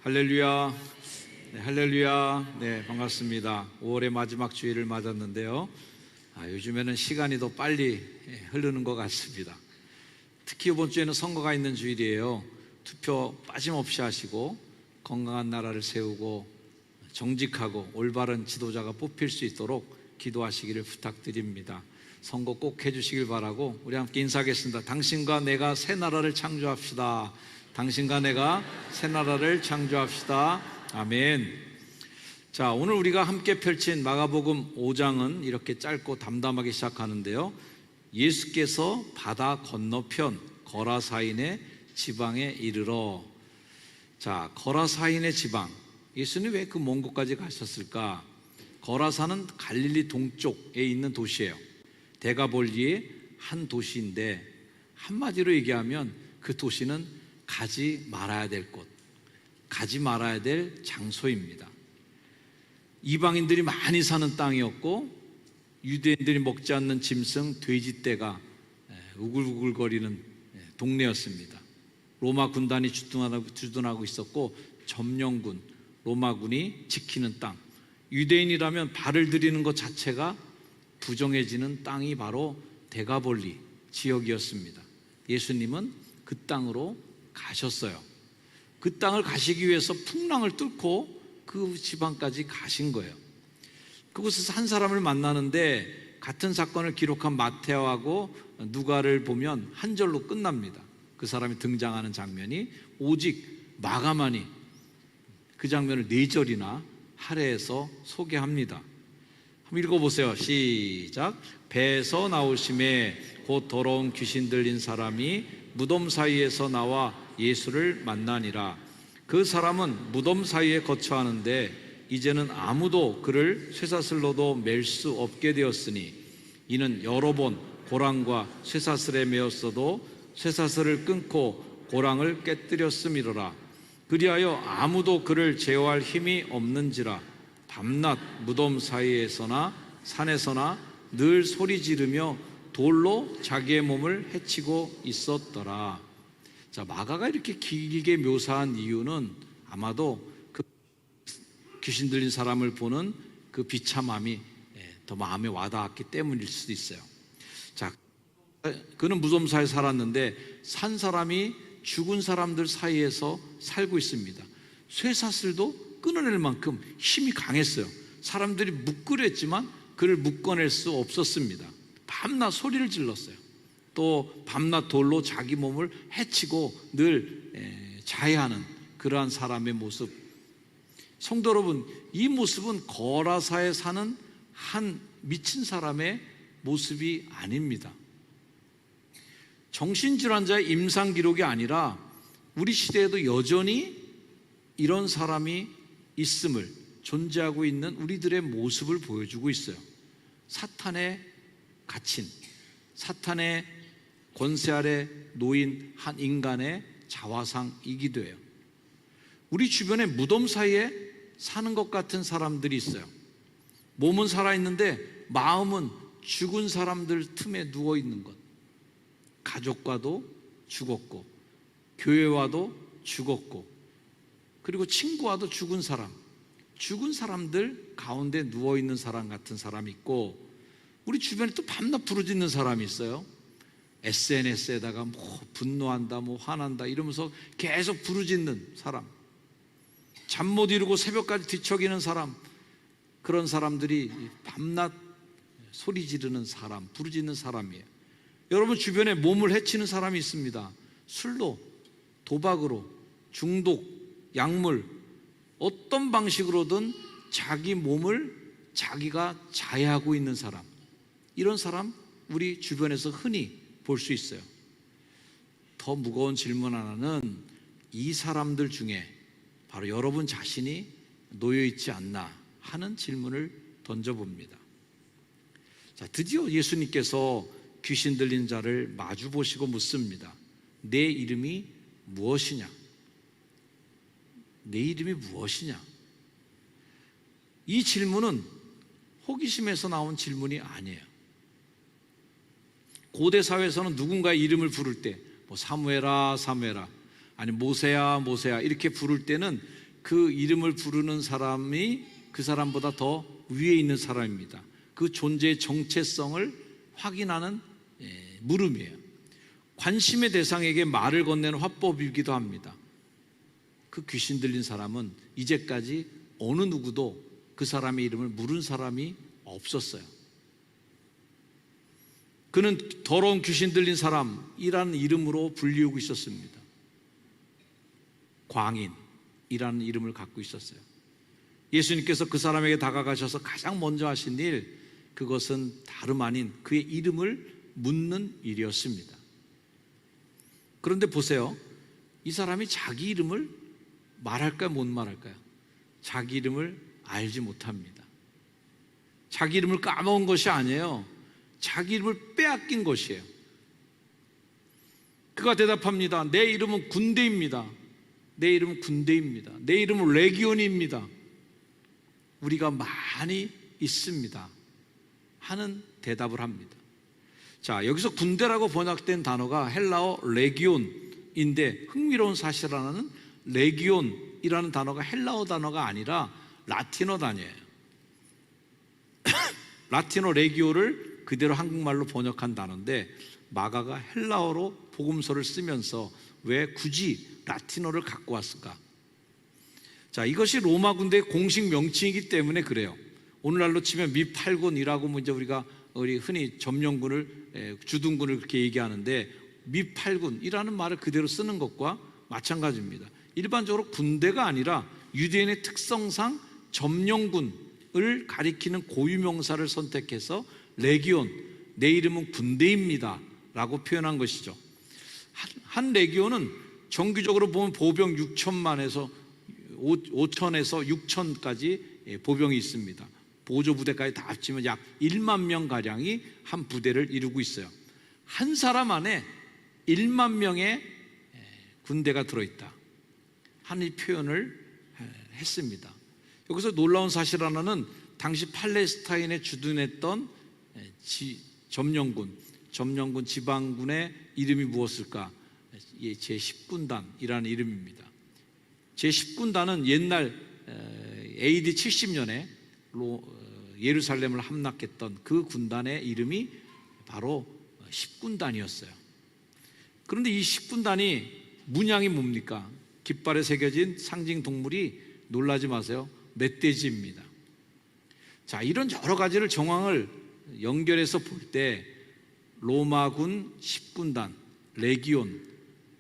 할렐루야. 네, 할렐루야. 네, 반갑습니다. 5월의 마지막 주일을 맞았는데요. 요즘에는 시간이 더 빨리 흐르는 것 같습니다. 특히 이번 주에는 선거가 있는 주일이에요. 투표 빠짐없이 하시고 건강한 나라를 세우고 정직하고 올바른 지도자가 뽑힐 수 있도록 기도하시기를 부탁드립니다. 선거 꼭 해주시길 바라고 우리 함께 인사하겠습니다. 당신과 내가 새 나라를 창조합시다. 당신과 내가 새 나라를 창조합시다. 아멘. 자, 오늘 우리가 함께 펼친 마가복음 5장은 이렇게 짧고 담담하게 시작하는데요. 예수께서 바다 건너편 거라사인의 지방에 이르러. 자, 거라사인의 지방. 예수님 왜 그 먼 곳까지 가셨을까? 거라사는 갈릴리 동쪽에 있는 도시예요. 대가볼리의 한 도시인데 한마디로 얘기하면 그 도시는 가지 말아야 될 곳, 가지 말아야 될 장소입니다. 이방인들이 많이 사는 땅이었고 유대인들이 먹지 않는 짐승, 돼지떼가 우글우글거리는 동네였습니다. 로마 군단이 주둔하고 있었고 점령군, 로마군이 지키는 땅, 유대인이라면 발을 들이는 것 자체가 부정해지는 땅이 바로 대가볼리 지역이었습니다. 예수님은 그 땅으로 가셨어요. 그 땅을 가시기 위해서 풍랑을 뚫고 그 지방까지 가신 거예요. 그곳에서 한 사람을 만나는데 같은 사건을 기록한 마테오하고 누가를 보면 한 절로 끝납니다. 그 사람이 등장하는 장면이 오직 마가만이 그 장면을 4절이나 할애해서 소개합니다. 한번 읽어보세요. 시작. 배에서 나오심에 곧 더러운 귀신 들린 사람이 무덤 사이에서 나와 예수를 만나니라. 그 사람은 무덤 사이에 거처하는데 이제는 아무도 그를 쇠사슬로도 맬 수 없게 되었으니 이는 여러 번 고랑과 쇠사슬에 매었어도 쇠사슬을 끊고 고랑을 깨뜨렸음이로라. 그리하여 아무도 그를 제어할 힘이 없는지라. 밤낮 무덤 사이에서나 산에서나 늘 소리 지르며 돌로 자기의 몸을 해치고 있었더라. 자, 마가가 이렇게 길게 묘사한 이유는 아마도 그 귀신 들린 사람을 보는 그 비참함이 더 마음에 와닿았기 때문일 수도 있어요. 자, 그는 무덤사에 살았는데 산 사람이 죽은 사람들 사이에서 살고 있습니다. 쇠사슬도 끊어낼 만큼 힘이 강했어요. 사람들이 묶으려 했지만 그를 묶어낼 수 없었습니다. 밤낮 소리를 질렀어요. 또 밤낮 돌로 자기 몸을 해치고 늘 자해하는 그러한 사람의 모습. 성도 여러분, 이 모습은 거라사에 사는 한 미친 사람의 모습이 아닙니다. 정신질환자의 임상 기록이 아니라 우리 시대에도 여전히 이런 사람이 있음을, 존재하고 있는 우리들의 모습을 보여주고 있어요. 사탄의 갇힌, 사탄의 권세 아래 놓인 한 인간의 자화상이기도 해요. 우리 주변에 무덤 사이에 사는 것 같은 사람들이 있어요. 몸은 살아있는데 마음은 죽은 사람들 틈에 누워있는 것. 가족과도 죽었고 교회와도 죽었고 그리고 친구와도 죽은 사람, 죽은 사람들 가운데 누워있는 사람 같은 사람이 있고 우리 주변에 또 밤낮 부르짖는 사람이 있어요. SNS에다가 뭐 분노한다, 뭐 화난다 이러면서 계속 부르짖는 사람, 잠 못 이루고 새벽까지 뒤척이는 사람, 그런 사람들이 밤낮 소리 지르는 사람, 부르짖는 사람이에요. 여러분 주변에 몸을 해치는 사람이 있습니다. 술로, 도박으로, 중독, 약물, 어떤 방식으로든 자기 몸을 자기가 자해하고 있는 사람, 이런 사람 우리 주변에서 흔히 볼 수 있어요. 더 무거운 질문 하나는 이 사람들 중에 바로 여러분 자신이 놓여있지 않나 하는 질문을 던져봅니다. 자, 드디어 예수님께서 귀신 들린 자를 마주보시고 묻습니다. 내 이름이 무엇이냐? 내 이름이 무엇이냐? 이 질문은 호기심에서 나온 질문이 아니에요. 고대 사회에서는 누군가의 이름을 부를 때 뭐 사무엘아 사무엘아 아니 모세야 모세야 이렇게 부를 때는 그 이름을 부르는 사람이 그 사람보다 더 위에 있는 사람입니다. 그 존재의 정체성을 확인하는 물음이에요. 관심의 대상에게 말을 건네는 화법이기도 합니다. 그 귀신 들린 사람은 이제까지 어느 누구도 그 사람의 이름을 물은 사람이 없었어요. 그는 더러운 귀신 들린 사람이라는 이름으로 불리우고 있었습니다. 광인이라는 이름을 갖고 있었어요. 예수님께서 그 사람에게 다가가셔서 가장 먼저 하신 일, 그것은 다름 아닌 그의 이름을 묻는 일이었습니다. 그런데 보세요. 이 사람이 자기 이름을 말할까요? 못 말할까요? 자기 이름을 알지 못합니다. 자기 이름을 까먹은 것이 아니에요. 자기 이름을 빼앗긴 것이에요. 그가 대답합니다. 내 이름은 군대입니다. 내 이름은 군대입니다. 내 이름은 레기온입니다. 우리가 많이 있습니다 하는 대답을 합니다. 자, 여기서 군대라고 번역된 단어가 헬라어 레기온인데, 흥미로운 사실 하나는 레기온이라는 단어가 헬라어 단어가 아니라 라틴어 단어예요. 라틴어 레기오를 그대로 한국말로 번역한 단어인데, 마가가 헬라어로 복음서를 쓰면서 왜 굳이 라틴어를 갖고 왔을까? 자, 이것이 로마 군대의 공식 명칭이기 때문에 그래요. 오늘날로 치면 미팔군이라고 이제 우리 흔히 점령군을, 주둔군을 그렇게 얘기하는데, 미팔군이라는 말을 그대로 쓰는 것과 마찬가지입니다. 일반적으로 군대가 아니라 유대인의 특성상 점령군을 가리키는 고유명사를 선택해서 레기온, 내 이름은 군대입니다 라고 표현한 것이죠. 한 레기온은 정규적으로 보면 보병 6천만에서 5천에서 6천까지 보병이 있습니다. 보조부대까지 다 합치면 약 1만 명가량이 한 부대를 이루고 있어요. 한 사람 안에 1만 명의 군대가 들어있다 하는 이 표현을 했습니다. 여기서 놀라운 사실 하나는 당시 팔레스타인에 주둔했던 점령군 지방군의 이름이 무엇일까? 제10군단이라는 이름입니다. 제10군단은 옛날 AD 70년에 예루살렘을 함락했던 그 군단의 이름이 바로 10군단이었어요. 그런데 이 10군단이 문양이 뭡니까? 깃발에 새겨진 상징 동물이, 놀라지 마세요, 멧돼지입니다. 자, 이런 여러 가지를 정황을 연결해서 볼 때 로마군 10군단 레기온,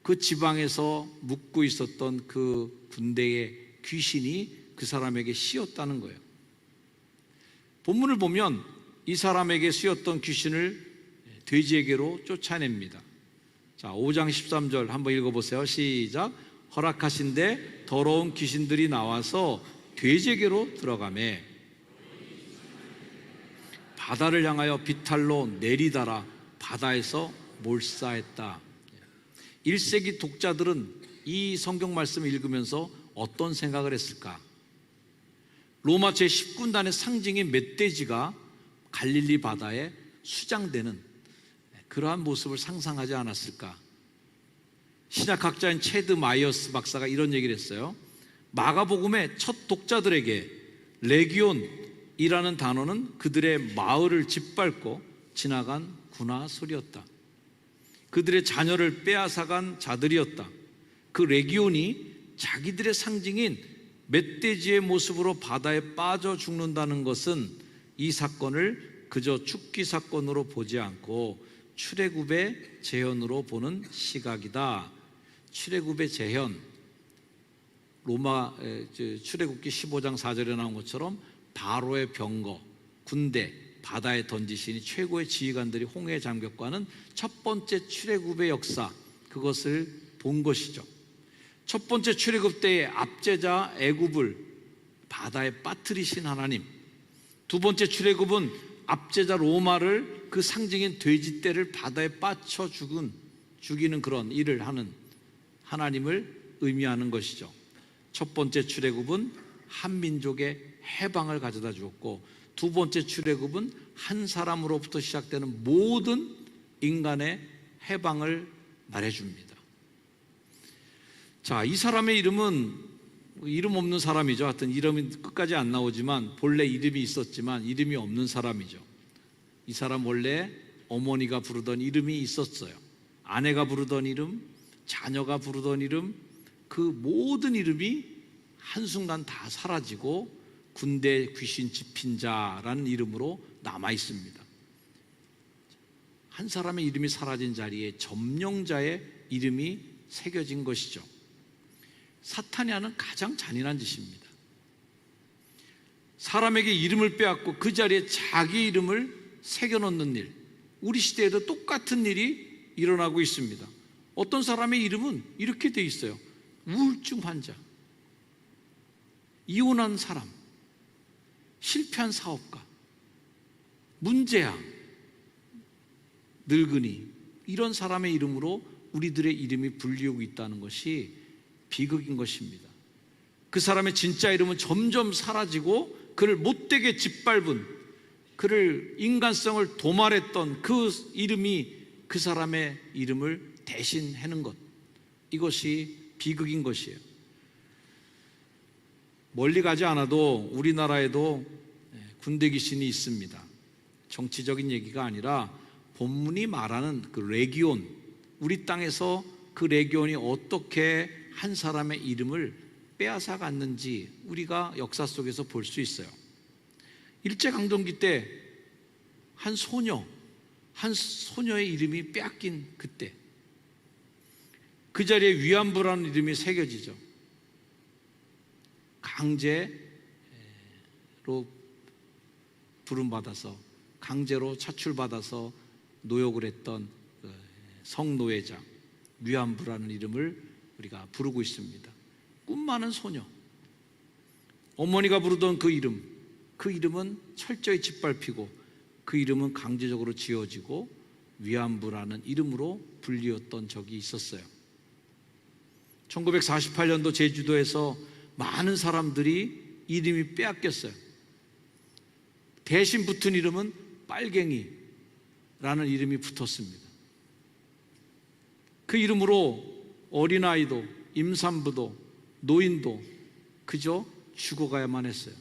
그 지방에서 묵고 있었던 그 군대의 귀신이 그 사람에게 씌었다는 거예요. 본문을 보면 이 사람에게 씌었던 귀신을 돼지에게로 쫓아냅니다. 자, 5장 13절 한번 읽어보세요. 시작. 허락하신데 더러운 귀신들이 나와서 돼지에게로 들어가매 바다를 향하여 비탈로 내리다라 바다에서 몰사했다. 1세기 독자들은 이 성경 말씀을 읽으면서 어떤 생각을 했을까? 로마 제10군단의 상징인 멧돼지가 갈릴리 바다에 수장되는 그러한 모습을 상상하지 않았을까? 신약학자인 체드 마이어스 박사가 이런 얘기를 했어요. 마가복음의 첫 독자들에게 레기온이라는 단어는 그들의 마을을 짓밟고 지나간 군화술이었다. 그들의 자녀를 빼앗아간 자들이었다. 그 레기온이 자기들의 상징인 멧돼지의 모습으로 바다에 빠져 죽는다는 것은 이 사건을 그저 죽기 사건으로 보지 않고 출애굽의 재현으로 보는 시각이다. 출애굽의 재현, 로마 출애굽기 15장 4절에 나온 것처럼 바로의 병거, 군대, 바다에 던지시니 최고의 지휘관들이 홍해 장벽과는 첫 번째 출애굽의 역사, 그것을 본 것이죠. 첫 번째 출애굽 때의 압제자 애굽을 바다에 빠뜨리신 하나님, 두 번째 출애굽은 압제자 로마를 그 상징인 돼지떼를 바다에 빠쳐 죽이는 그런 일을 하는 하나님을 의미하는 것이죠. 첫 번째 출애굽은 한 민족의 해방을 가져다 주었고, 두 번째 출애굽은 한 사람으로부터 시작되는 모든 인간의 해방을 말해줍니다. 자, 이 사람의 이름은 이름 없는 사람이죠. 하여튼 이름이 끝까지 안 나오지만 본래 이름이 있었지만 이름이 없는 사람이죠. 이 사람 원래 어머니가 부르던 이름이 있었어요. 아내가 부르던 이름, 자녀가 부르던 이름, 그 모든 이름이 한순간 다 사라지고 군대 귀신 집힌 자라는 이름으로 남아 있습니다. 한 사람의 이름이 사라진 자리에 점령자의 이름이 새겨진 것이죠. 사탄이 하는 가장 잔인한 짓입니다. 사람에게 이름을 빼앗고 그 자리에 자기 이름을 새겨놓는 일, 우리 시대에도 똑같은 일이 일어나고 있습니다. 어떤 사람의 이름은 이렇게 돼 있어요. 우울증 환자, 이혼한 사람, 실패한 사업가, 문제야, 늙은이, 이런 사람의 이름으로 우리들의 이름이 불리우고 있다는 것이 비극인 것입니다. 그 사람의 진짜 이름은 점점 사라지고 그를 못되게 짓밟은, 그를 인간성을 도말했던 그 이름이 그 사람의 이름을 대신하는 것, 이것이 비극인 것이에요. 멀리 가지 않아도 우리나라에도 군대 귀신이 있습니다. 정치적인 얘기가 아니라 본문이 말하는 그 레기온, 우리 땅에서 그 레기온이 어떻게 한 사람의 이름을 빼앗아 갔는지 우리가 역사 속에서 볼 수 있어요. 일제강점기 때 한 소녀의 이름이 빼앗긴 그때, 그 자리에 위안부라는 이름이 새겨지죠. 강제로 부름받아서, 강제로 차출받아서 노역을 했던 성노예자 위안부라는 이름을 우리가 부르고 있습니다. 꿈 많은 소녀, 어머니가 부르던 그 이름은 철저히 짓밟히고 그 이름은 강제적으로 지어지고 위안부라는 이름으로 불리웠던 적이 있었어요. 1948년도 제주도에서 많은 사람들이 이름이 빼앗겼어요. 대신 붙은 이름은 빨갱이라는 이름이 붙었습니다. 그 이름으로 어린아이도, 임산부도, 노인도 그저 죽어가야만 했어요.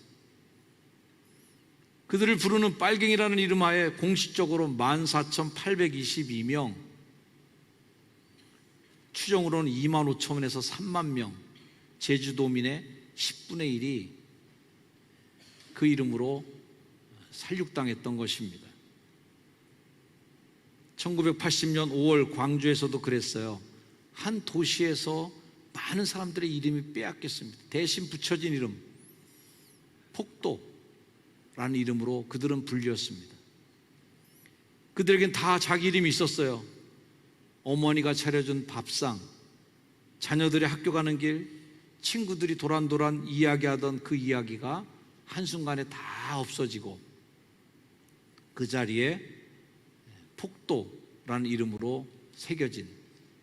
그들을 부르는 빨갱이라는 이름 하에 공식적으로 14,822명, 추정으로는 25,000에서 3만 명, 제주도민의 10분의 1이 그 이름으로 살육당했던 것입니다. 1980년 5월 광주에서도 그랬어요. 한 도시에서 많은 사람들의 이름이 빼앗겼습니다. 대신 붙여진 이름, 폭도라는 이름으로 그들은 불렸습니다. 그들에겐 다 자기 이름이 있었어요. 어머니가 차려준 밥상, 자녀들의 학교 가는 길, 친구들이 도란도란 이야기하던 그 이야기가 한순간에 다 없어지고 그 자리에 폭도라는 이름으로 새겨진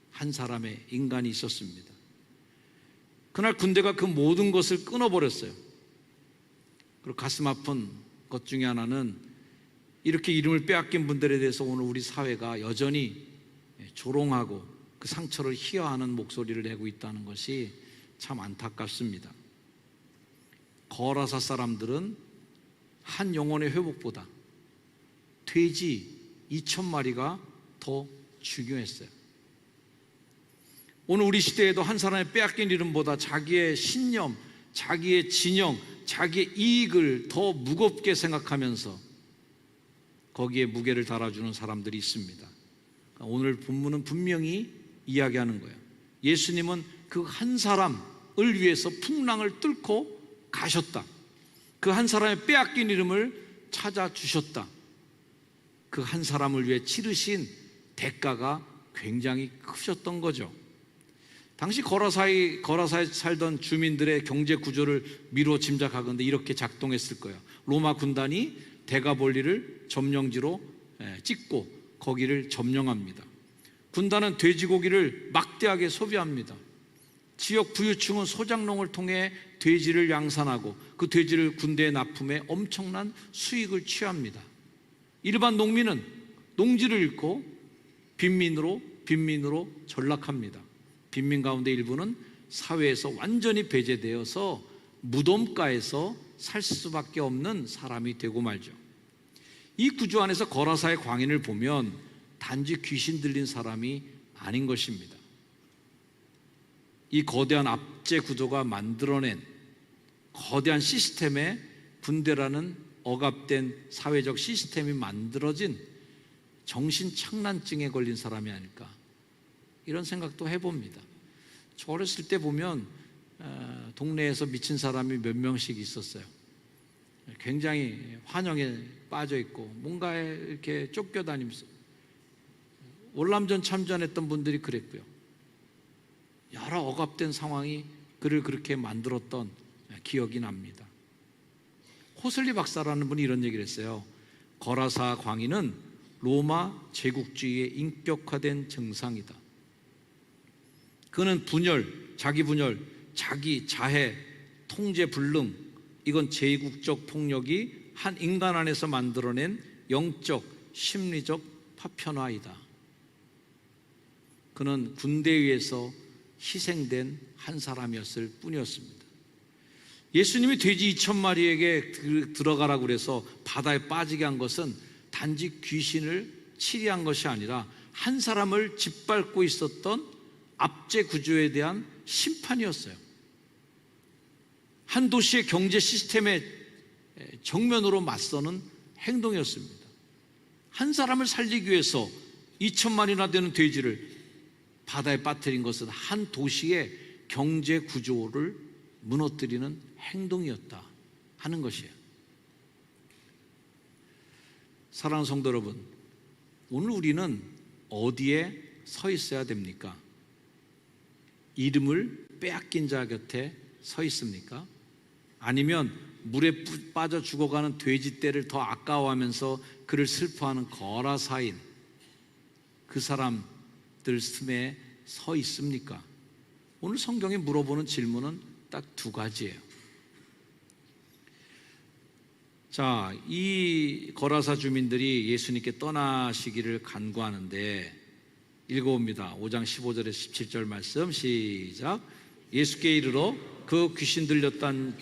한 사람의 인간이 있었습니다. 그날 군대가 그 모든 것을 끊어버렸어요. 그리고 가슴 아픈 것 중에 하나는 이렇게 이름을 빼앗긴 분들에 대해서 오늘 우리 사회가 여전히 조롱하고 그 상처를 희화하는 목소리를 내고 있다는 것이 참 안타깝습니다. 거라사 사람들은 한 영혼의 회복보다 돼지 2,000마리가 더 중요했어요. 오늘 우리 시대에도 한 사람의 빼앗긴 이름보다 자기의 신념, 자기의 진영, 자기의 이익을 더 무겁게 생각하면서 거기에 무게를 달아주는 사람들이 있습니다. 오늘 본문은 분명히 이야기하는 거예요. 예수님은 그 한 사람을 위해서 풍랑을 뚫고 가셨다. 그 한 사람의 빼앗긴 이름을 찾아주셨다. 그 한 사람을 위해 치르신 대가가 굉장히 크셨던 거죠. 당시 거라사에 살던 주민들의 경제 구조를 미루어 짐작하건대 이렇게 작동했을 거예요. 로마 군단이 대가볼리를 점령지로 찍고 거기를 점령합니다. 군단은 돼지고기를 막대하게 소비합니다. 지역 부유층은 소장농을 통해 돼지를 양산하고 그 돼지를 군대에 납품해 엄청난 수익을 취합니다. 일반 농민은 농지를 잃고 빈민으로 전락합니다. 빈민 가운데 일부는 사회에서 완전히 배제되어서 무덤가에서 살 수밖에 없는 사람이 되고 말죠. 이 구조 안에서 거라사의 광인을 보면 단지 귀신 들린 사람이 아닌 것입니다. 이 거대한 압제 구도가 만들어낸 거대한 시스템에 군대라는 억압된 사회적 시스템이 만들어진 정신착란증에 걸린 사람이 아닐까, 이런 생각도 해봅니다. 저 어렸을 때 보면 동네에서 미친 사람이 몇 명씩 있었어요. 굉장히 환영에 빠져 있고 뭔가에 이렇게 쫓겨다니면서, 월남전 참전했던 분들이 그랬고요. 여러 억압된 상황이 그를 그렇게 만들었던 기억이 납니다. 호슬리 박사라는 분이 이런 얘기를 했어요. 거라사 광인은 로마 제국주의의 인격화된 증상이다. 그는 분열, 자기 자해, 통제 불능, 이건 제국적 폭력이 한 인간 안에서 만들어낸 영적, 심리적 파편화이다. 그는 군대에 의해서 희생된 한 사람이었을 뿐이었습니다. 예수님이 돼지 2,000마리에게 들어가라고 그래서 바다에 빠지게 한 것은 단지 귀신을 치리한 것이 아니라 한 사람을 짓밟고 있었던 압제 구조에 대한 심판이었어요. 한 도시의 경제 시스템에 정면으로 맞서는 행동이었습니다. 한 사람을 살리기 위해서 2,000마리나 되는 돼지를 바다에 빠뜨린 것은 한 도시의 경제 구조를 무너뜨리는 행동이었다 하는 것이에요. 사랑하는 성도 여러분, 오늘 우리는 어디에 서 있어야 됩니까? 이름을 빼앗긴 자 곁에 서 있습니까? 아니면 물에 빠져 죽어가는 돼지떼를 더 아까워하면서 그를 슬퍼하는 거라사인 그 사람들 틈에 서 있습니까? 오늘 성경이 물어보는 질문은 딱 두 가지예요. 자, 이 거라사 주민들이 예수님께 떠나시기를 간구하는데 읽어봅니다. 5장 15절에서 17절 말씀 시작. 예수께 이르러 그 귀신 들렸던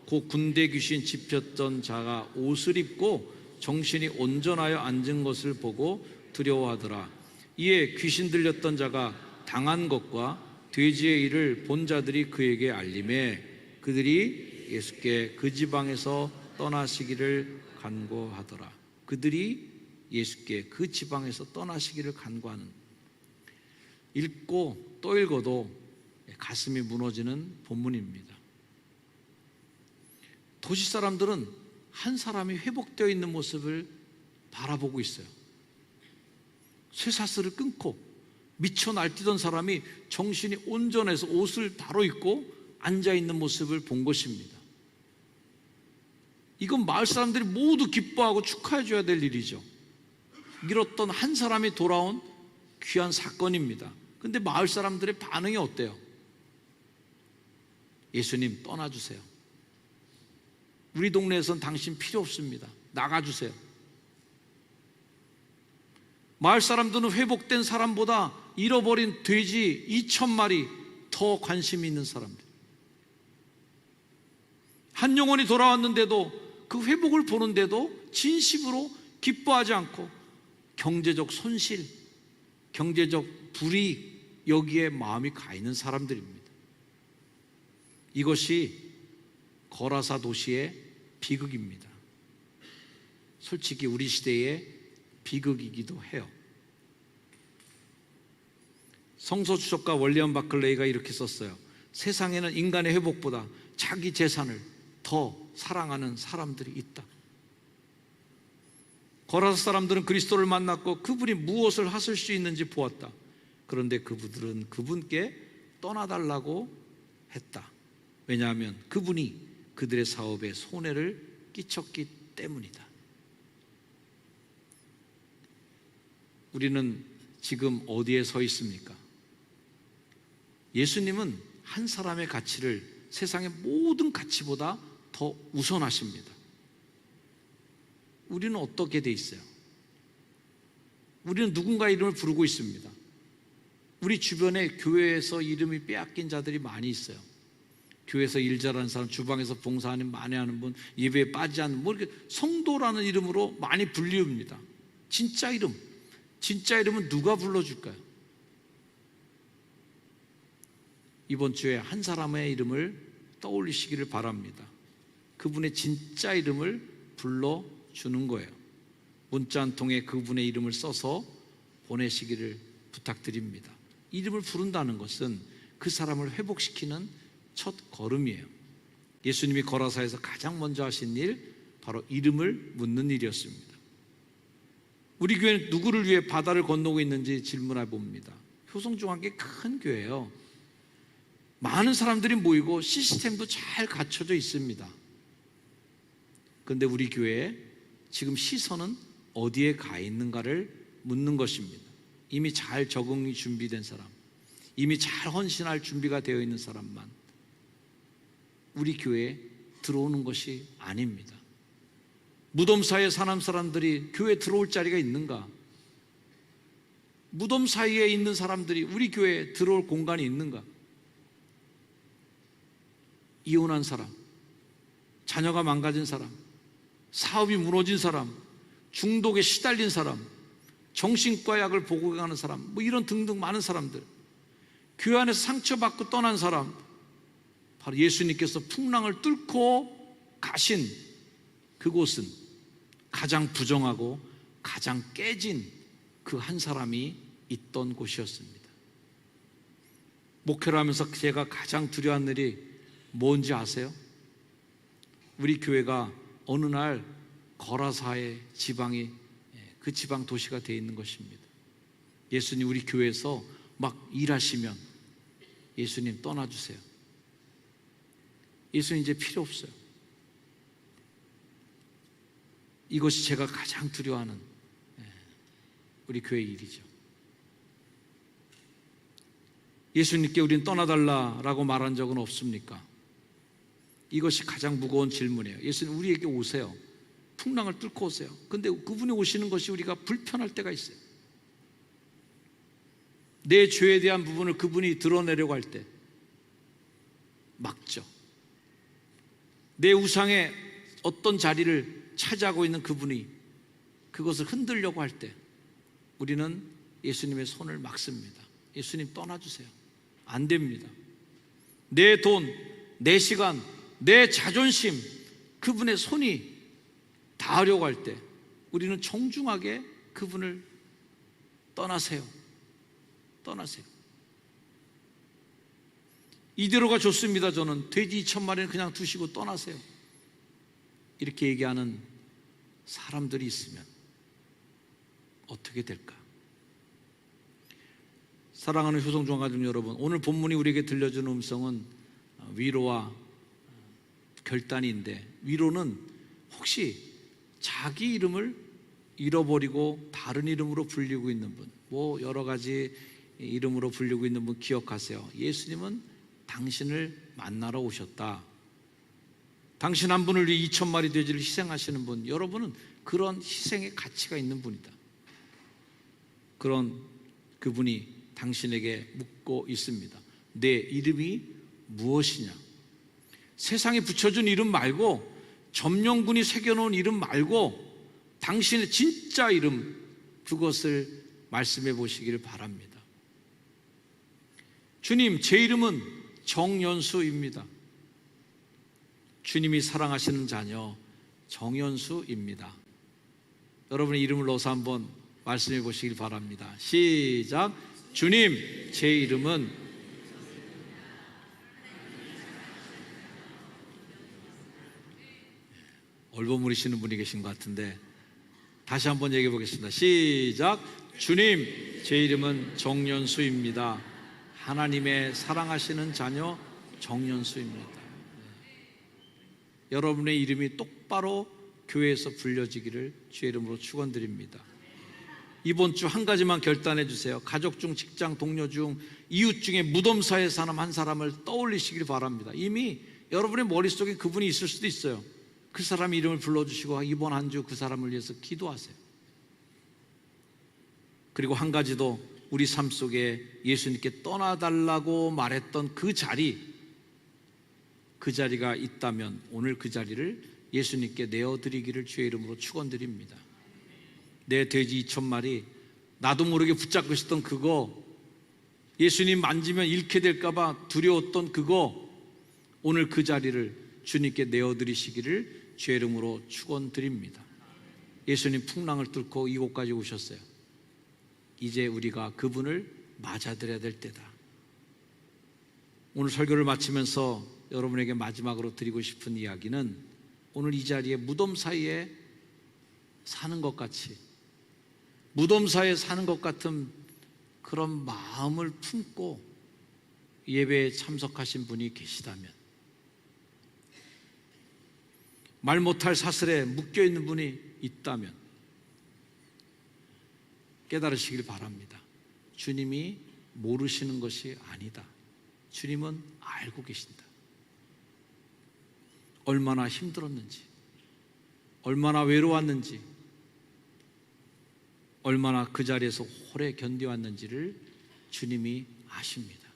그 군대 귀신 집혔던 자가 옷을 입고 정신이 온전하여 앉은 것을 보고 두려워하더라. 이에 귀신 들렸던 자가 당한 것과 돼지의 일을 본 자들이 그에게 알림해 그들이 예수께 그 지방에서 떠나시기를 간구하더라. 그들이 예수께 그 지방에서 떠나시기를 간구하는, 읽고 또 읽어도 가슴이 무너지는 본문입니다. 도시 사람들은 한 사람이 회복되어 있는 모습을 바라보고 있어요. 쇠사슬을 끊고 미쳐 날뛰던 사람이 정신이 온전해서 옷을 바로 입고 앉아있는 모습을 본 것입니다. 이건 마을 사람들이 모두 기뻐하고 축하해 줘야 될 일이죠. 잃었던 한 사람이 돌아온 귀한 사건입니다. 근데 마을 사람들의 반응이 어때요? 예수님 떠나주세요. 우리 동네에선 당신 필요 없습니다. 나가주세요. 마을 사람들은 회복된 사람보다 잃어버린 돼지 2,000마리 더 관심이 있는 사람들. 한 영혼이 돌아왔는데도 그 회복을 보는데도 진심으로 기뻐하지 않고 경제적 손실, 경제적 불이익, 여기에 마음이 가 있는 사람들입니다. 이것이 거라사 도시의 비극입니다. 솔직히 우리 시대의 비극이기도 해요. 성서주석가 월리엄 바클레이가 이렇게 썼어요. 세상에는 인간의 회복보다 자기 재산을 더 사랑하는 사람들이 있다. 거라사 사람들은 그리스도를 만났고 그분이 무엇을 하실 수 있는지 보았다. 그런데 그분들은 그분께 떠나달라고 했다. 왜냐하면 그분이 그들의 사업에 손해를 끼쳤기 때문이다. 우리는 지금 어디에 서 있습니까? 예수님은 한 사람의 가치를 세상의 모든 가치보다 더 우선하십니다. 우리는 어떻게 돼 있어요? 우리는 누군가의 이름을 부르고 있습니다. 우리 주변에 교회에서 이름이 빼앗긴 자들이 많이 있어요. 교회에서 일 잘하는 사람, 주방에서 봉사하는 많이 하는 분, 예배에 빠지지 않는 뭐 이렇게 성도라는 이름으로 많이 불리웁니다. 진짜 이름은 누가 불러줄까요? 이번 주에 한 사람의 이름을 떠올리시기를 바랍니다. 그분의 진짜 이름을 불러주는 거예요. 문자 한 통에 그분의 이름을 써서 보내시기를 부탁드립니다. 이름을 부른다는 것은 그 사람을 회복시키는 첫 걸음이에요. 예수님이 거라사에서 가장 먼저 하신 일, 바로 이름을 묻는 일이었습니다. 우리 교회는 누구를 위해 바다를 건너고 있는지 질문해 봅니다. 효성중앙교회 큰 교회예요. 많은 사람들이 모이고 시스템도 잘 갖춰져 있습니다. 그런데 우리 교회에 지금 시선은 어디에 가 있는가를 묻는 것입니다. 이미 잘 적응이 준비된 사람, 이미 잘 헌신할 준비가 되어 있는 사람만 우리 교회에 들어오는 것이 아닙니다. 무덤 사이에 사는 사람들이 교회에 들어올 자리가 있는가? 무덤 사이에 있는 사람들이 우리 교회에 들어올 공간이 있는가? 이혼한 사람, 자녀가 망가진 사람, 사업이 무너진 사람, 중독에 시달린 사람, 정신과 약을 보고 가는 사람, 뭐 이런 등등 많은 사람들, 교회 안에서 상처받고 떠난 사람, 바로 예수님께서 풍랑을 뚫고 가신 그곳은 가장 부정하고 가장 깨진 그 한 사람이 있던 곳이었습니다. 목회를 하면서 제가 가장 두려워한 일이 뭔지 아세요? 우리 교회가 어느 날 거라사의 지방이 그 지방 도시가 되어 있는 것입니다. 예수님 우리 교회에서 막 일하시면 예수님 떠나주세요. 예수님 이제 필요 없어요. 이것이 제가 가장 두려워하는 우리 교회의 일이죠. 예수님께 우리는 떠나달라라고 말한 적은 없습니까? 이것이 가장 무거운 질문이에요. 예수님 우리에게 오세요. 풍랑을 뚫고 오세요. 근데 그분이 오시는 것이 우리가 불편할 때가 있어요. 내 죄에 대한 부분을 그분이 드러내려고 할 때 막죠. 내 우상의 어떤 자리를 차지하고 있는 그분이 그것을 흔들려고 할 때 우리는 예수님의 손을 막습니다. 예수님 떠나주세요. 안 됩니다. 내 돈, 내 시간, 내 자존심, 그분의 손이 닿으려고 할 때 우리는 정중하게 그분을 떠나세요. 이대로가 좋습니다. 저는 돼지 2,000마리는 그냥 두시고 떠나세요. 이렇게 얘기하는 사람들이 있으면 어떻게 될까? 사랑하는 효성중앙 가족 여러분, 오늘 본문이 우리에게 들려주는 음성은 위로와 결단인데, 위로는 혹시 자기 이름을 잃어버리고 다른 이름으로 불리고 있는 분, 뭐 여러 가지 이름으로 불리고 있는 분 기억하세요. 예수님은 당신을 만나러 오셨다. 당신 한 분을 위해 2,000마리 돼지를 희생하시는 분, 여러분은 그런 희생의 가치가 있는 분이다. 그런 그분이 당신에게 묻고 있습니다. 내 이름이 무엇이냐? 세상에 붙여준 이름 말고, 점령군이 새겨놓은 이름 말고 당신의 진짜 이름, 그것을 말씀해 보시기를 바랍니다. 주님, 제 이름은 정연수입니다. 주님이 사랑하시는 자녀 정연수입니다. 여러분의 이름을 넣어서 한번 말씀해 보시길 바랍니다. 시작. 주님, 제 이름은 얼버무리시는 분이 계신 것 같은데 다시 한번 얘기해 보겠습니다. 시작. 주님, 제 이름은 정연수입니다. 하나님의 사랑하시는 자녀 정연수입니다. 여러분의 이름이 똑바로 교회에서 불려지기를 주의 이름으로 축원드립니다. 이번 주 한 가지만 결단해 주세요. 가족 중, 직장 동료 중, 이웃 중에 무덤사에 사는 한 사람을 떠올리시길 바랍니다. 이미 여러분의 머릿속에 그분이 있을 수도 있어요. 그 사람 이름을 불러주시고 이번 한 주 그 사람을 위해서 기도하세요. 그리고 한 가지 더 우리 삶 속에 예수님께 떠나달라고 말했던 그 자리가 있다면 오늘 그 자리를 예수님께 내어드리기를 주의 이름으로 축원드립니다. 내 돼지 2,000마리 나도 모르게 붙잡고 있었던 그거, 예수님 만지면 잃게 될까봐 두려웠던 그거, 오늘 그 자리를 주님께 내어드리시기를 주의 이름으로 축원드립니다. 예수님 풍랑을 뚫고 이곳까지 오셨어요. 이제 우리가 그분을 맞아들여야 될 때다. 오늘 설교를 마치면서 여러분에게 마지막으로 드리고 싶은 이야기는, 오늘 이 자리에 무덤 사이에 사는 것 같이, 무덤 사이에 사는 것 같은 그런 마음을 품고 예배에 참석하신 분이 계시다면, 말 못할 사슬에 묶여있는 분이 있다면 깨달으시길 바랍니다. 주님이 모르시는 것이 아니다. 주님은 알고 계신다. 얼마나 힘들었는지, 얼마나 외로웠는지, 얼마나 그 자리에서 오래 견뎌왔는지를 주님이 아십니다.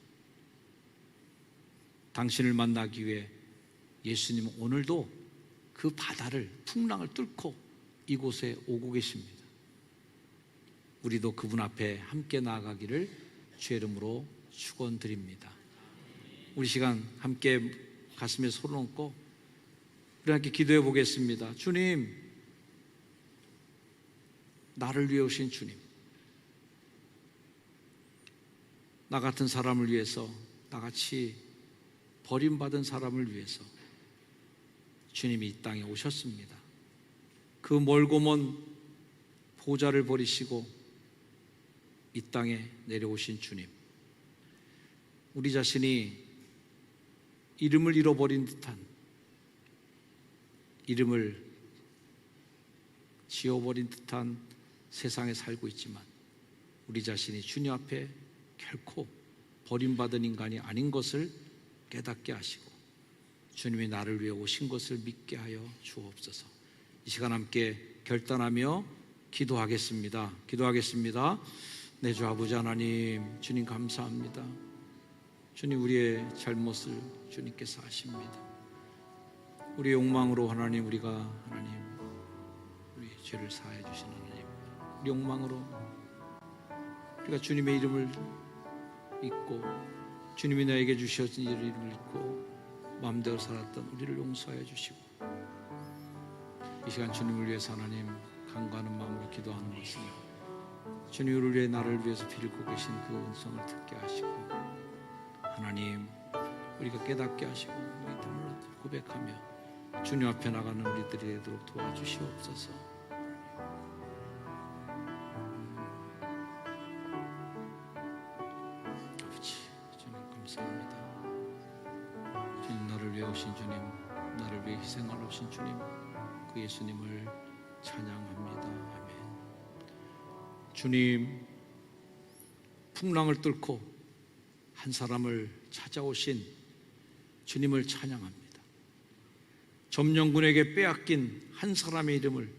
당신을 만나기 위해 예수님은 오늘도 그 바다를, 풍랑을 뚫고 이곳에 오고 계십니다. 우리도 그분 앞에 함께 나아가기를 주의 이름으로 축원드립니다. 우리 시간 함께 가슴에 손을 얹고 우리 함께 기도해 보겠습니다. 주님, 나를 위해 오신 주님, 나 같은 사람을 위해서, 나같이 버림받은 사람을 위해서 주님이 이 땅에 오셨습니다. 그 멀고 먼 보좌를 버리시고 이 땅에 내려오신 주님, 우리 자신이 이름을 잃어버린 듯한, 이름을 지워버린 듯한 세상에 살고 있지만 우리 자신이 주님 앞에 결코 버림받은 인간이 아닌 것을 깨닫게 하시고 주님이 나를 위해 오신 것을 믿게 하여 주옵소서. 이 시간 함께 결단하며 기도하겠습니다. 내 주 아버지 하나님, 주님 감사합니다. 주님, 우리의 잘못을 주님께서 아십니다. 우리의 욕망으로 하나님, 우리 죄를 사해 주신 하나님, 우리 욕망으로 우리가 주님의 이름을 잊고 주님이 나에게 주셨던 이름을 잊고 마음대로 살았던 우리를 용서해 주시고, 이 시간 주님을 위해서 하나님 간구하는 마음으로 기도하는 것은 주님을 위해, 나를 위해서 빌고 계신 그 음성을 듣게 하시고, 하나님 우리가 깨닫게 하시고 우리 땀을 고백하며 주님 앞에 나가는 우리들이 되도록 도와주시옵소서. 아버지, 주님 감사합니다. 주님, 나를 위해 오신 주님, 나를 위해 희생하러 오신 주님, 그 예수님을 찬양합니다. 아멘. 주님, 풍랑을 뚫고 한 사람을 찾아오신 주님을 찬양합니다. 점령군에게 빼앗긴 한 사람의 이름을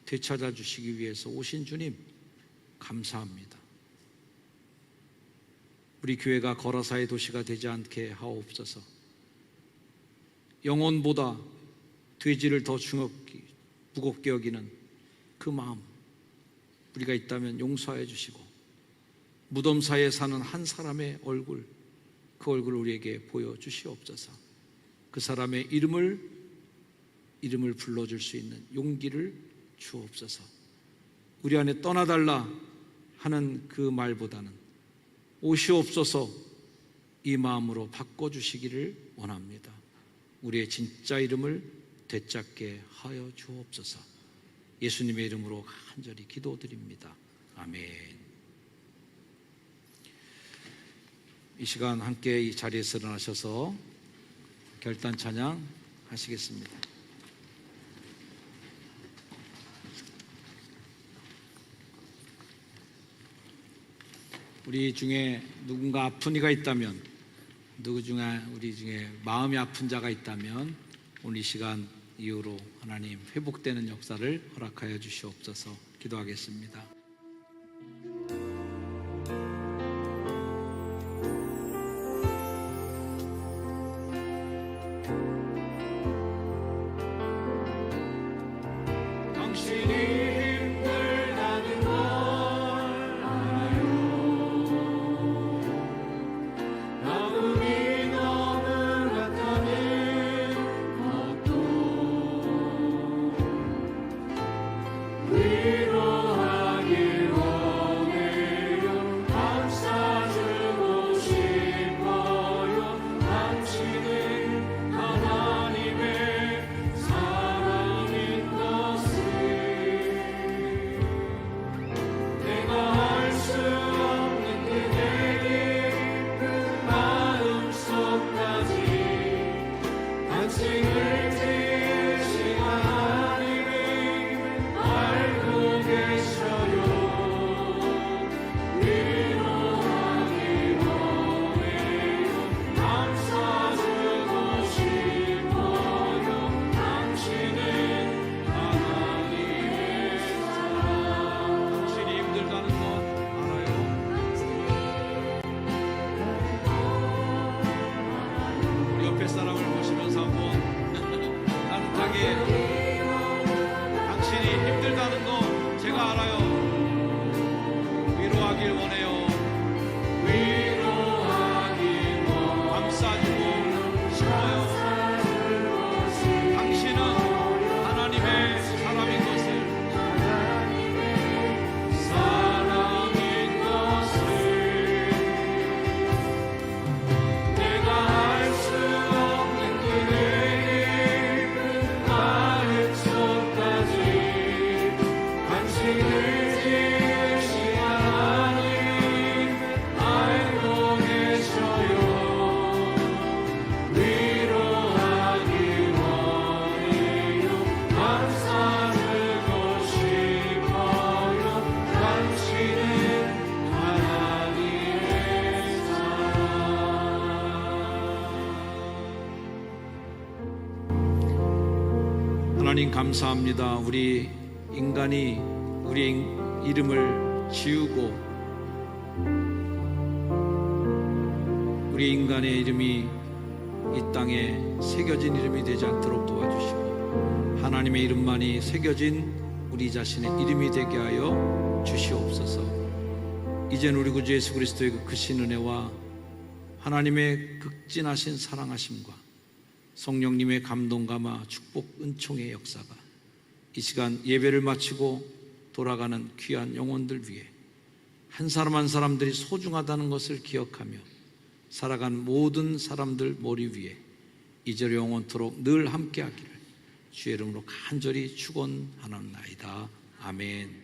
되찾아 주시기 위해서 오신 주님, 감사합니다. 우리 교회가 거라사의 도시가 되지 않게 하옵소서. 영혼보다 돼지를 더 무겁게 여기는 그 마음, 우리가 있다면 용서해 주시고, 무덤 사이에 사는 한 사람의 얼굴, 그 얼굴을 우리에게 보여주시옵소서. 그 사람의 이름을 불러줄 수 있는 용기를 주옵소서. 우리 안에 떠나달라 하는 그 말보다는 오시옵소서, 이 마음으로 바꿔주시기를 원합니다. 우리의 진짜 이름을 되찾게 하여 주옵소서. 예수님의 이름으로 간절히 기도드립니다. 아멘. 이 시간 함께 이 자리에서 일어나셔서 결단 찬양 하시겠습니다. 우리 중에 누군가 아픈 이가 있다면, 우리 중에 마음이 아픈 자가 있다면 오늘 이 시간 이후로 하나님 회복되는 역사를 허락하여 주시옵소서. 기도하겠습니다. 하나님 감사합니다. 우리 인간이 우리 이름을 지우고 우리 인간의 이름이 이 땅에 새겨진 이름이 되지 않도록 도와주시고 하나님의 이름만이 새겨진 우리 자신의 이름이 되게 하여 주시옵소서. 이젠 우리 구주 예수 그리스도의 그 크신 은혜와 하나님의 극진하신 사랑하심과 성령님의 감동감화 축복 은총의 역사가 이 시간 예배를 마치고 돌아가는 귀한 영혼들 위해 한 사람 한 사람들이 소중하다는 것을 기억하며 살아간 모든 사람들 머리 위에 이제로 영원토록 늘 함께하기를 주의 이름으로 간절히 축원하나이다. 아멘.